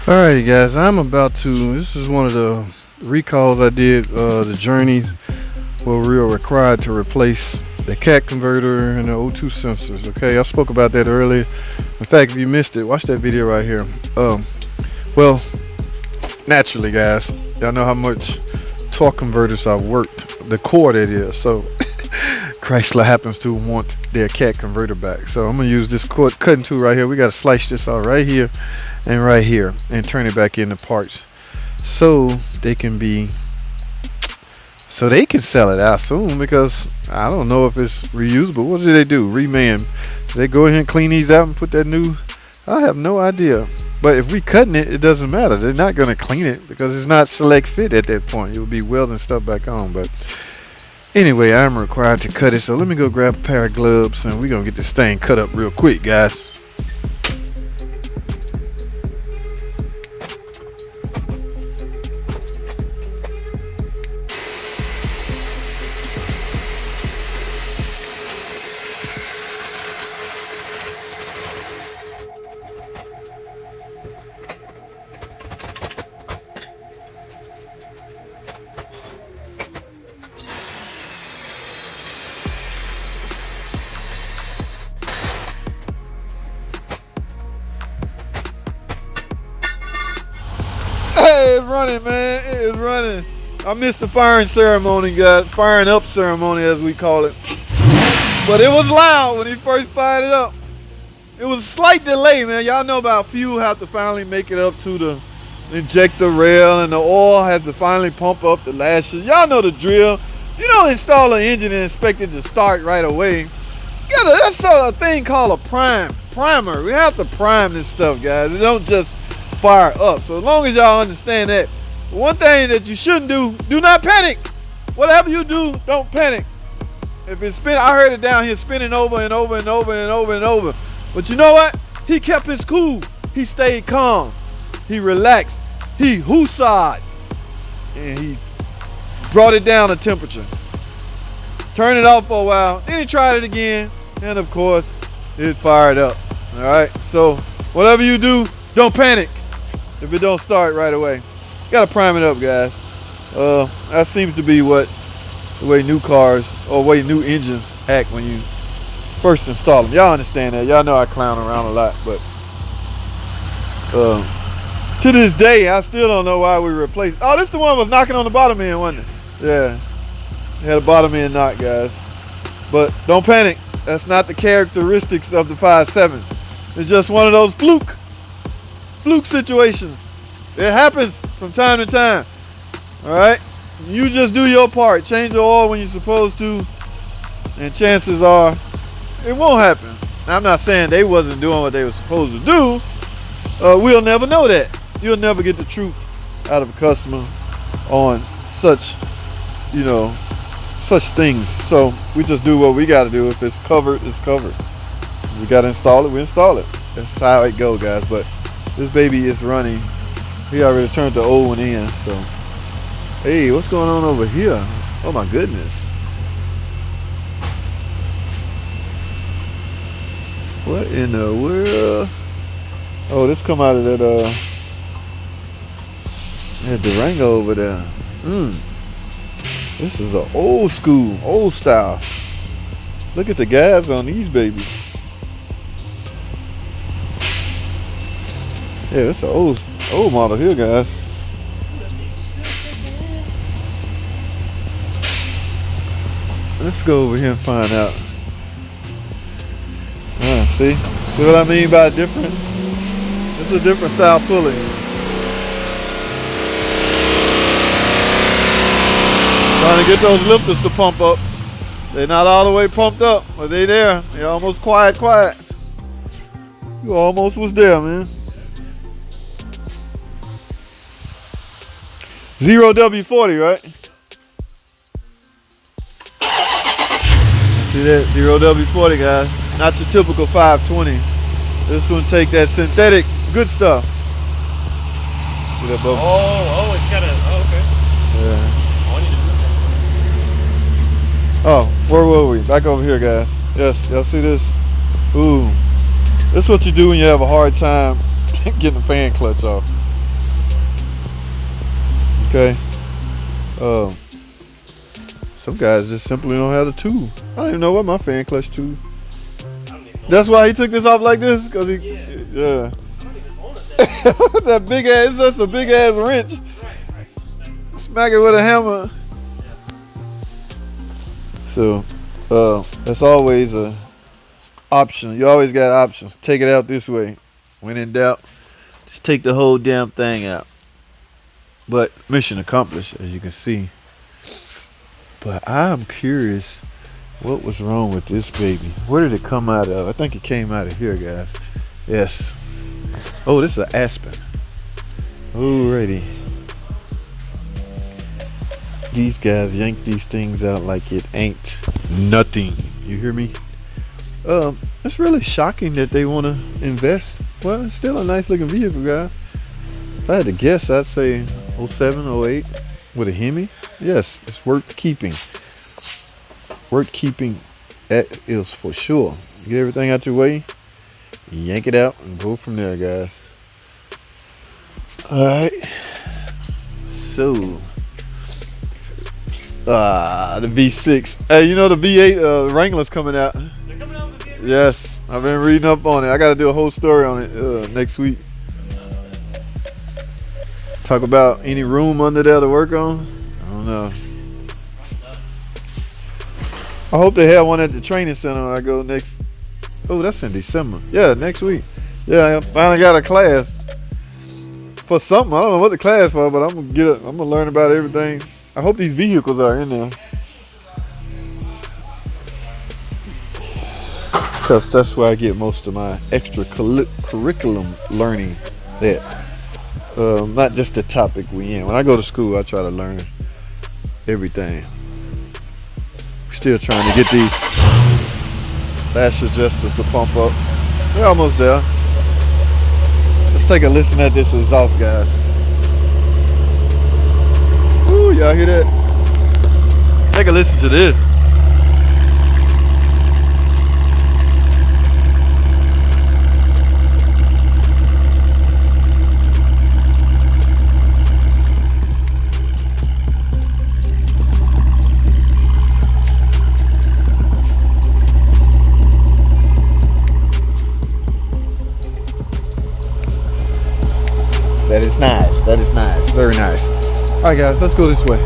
Alrighty guys, this is one of the recalls I did, the journeys where we were required to replace the cat converter and the O2 sensors. Okay, I spoke about that earlier. In fact, if you missed it, watch that video right here. Well, naturally guys, y'all know how much torque converters I've worked, the core that is, so Chrysler happens to want their cat converter back. So I'm gonna use this cord cutting tool right here. We gotta slice this out right here and right here and turn it back into parts so they can sell it out soon, because I don't know if it's reusable. What do they do? Reman? Do they go ahead and clean these out and put that new? I have no idea. But if we cutting it, it doesn't matter. They're not gonna clean it because it's not select fit at that point. It would be welding stuff back on. But anyway, I'm required to cut it, so let me go grab a pair of gloves and we're gonna get this thing cut up real quick, guys. Hey, it's running, man. It is running. I missed the firing ceremony, guys. Firing up ceremony, as we call it. But it was loud when he first fired it up. It was a slight delay, man. Y'all know about fuel have to finally make it up to the injector rail, and the oil has to finally pump up the lashes. Y'all know the drill. You don't install an engine and expect it to start right away. That's sort of a thing called a primer. We have to prime this stuff, guys. It don't just fire up. So as long as y'all understand that, one thing that you shouldn't do not panic. Whatever you do, don't panic. If it's spinning, I heard it down here spinning over and over and over and over and over. But you know what? He kept his cool. He stayed calm. He relaxed. He hussard. And he brought it down a temperature. Turned it off for a while. Then he tried it again. And of course, it fired up. All right. So whatever you do, don't panic if it don't start right away. You gotta prime it up, guys. That seems to be the way new cars or way new engines act when you first install them. Y'all understand that. Y'all know I clown around a lot, but to this day, I still don't know why we replaced. Oh, this the one was knocking on the bottom end, wasn't it? Yeah, it had a bottom end knock, guys. But don't panic. That's not the characteristics of the 5.7. It's just one of those fluke situations. It happens from time to time. All right, you just do your part. Change the oil when you're supposed to, and chances are it won't happen. Now, I'm not saying they wasn't doing what they were supposed to do. We'll never know that. You'll never get the truth out of a customer on such things. So we just do what we got to do. If it's covered, it's covered. We got to install it, we install it. That's how it go, guys. But this baby is running. He already turned the old one in. So, hey, what's going on over here? Oh my goodness. What in the world? Oh, this come out of that Durango over there. This is an old school, old style. Look at the gas on these babies. Yeah, it's an old model here, guys. Let's go over here and find out. See what I mean by different? This is a different style pulley. Trying to get those lifters to pump up. They're not all the way pumped up, but they there. They're almost quiet. You almost was there, man. 0W40, right? See that? 0W40, guys. Not your typical 520. This one take that synthetic good stuff. See that bubble? Oh, it's got a, okay. Yeah. Oh, I need to do that. Oh, where were we? Back over here, guys. Yes, y'all see this? Ooh. That's what you do when you have a hard time getting the fan clutch off. Okay. Some guys just simply don't have the tool. I don't even know what my fan clutch tool. That's why he took this off like this, cause he, yeah. That big ass, that's a big ass wrench. Smack it with a hammer. So, that's always a option. You always got options. Take it out this way. When in doubt, just take the whole damn thing out. But mission accomplished, as you can see. But I'm curious, what was wrong with this baby? Where did it come out of? I think it came out of here, guys. Yes. Oh, this is an Aspen. Alrighty. These guys yank these things out like it ain't nothing. You hear me? It's really shocking that they want to invest. Well, it's still a nice looking vehicle, guys. If I had to guess, I'd say 07, 08 with a Hemi. Yes, it's worth keeping. Worth keeping, that is for sure. Get everything out your way, yank it out, and go from there, guys. Alright. So, the V6. Hey, you know the V8 Wrangler's coming out. They're coming out with the V8? Yes, I've been reading up on it. I got to do a whole story on it next week. Talk about any room under there to work on. I don't know. I hope they have one at the training center when I go next. Oh, that's in December. Yeah, next week. Yeah, I finally got a class for something. I don't know what the class for, but I'm gonna learn about everything. I hope these vehicles are in there, because that's where I get most of my extra curriculum learning. Not just the topic we in. When I go to school, I try to learn everything. Still trying to get these lash adjusters to pump up. We're almost there. Let's take a listen at this exhaust, guys. Ooh, y'all hear that? Take a listen to this. That is nice. That is nice. Very nice. All right, guys, let's go this way.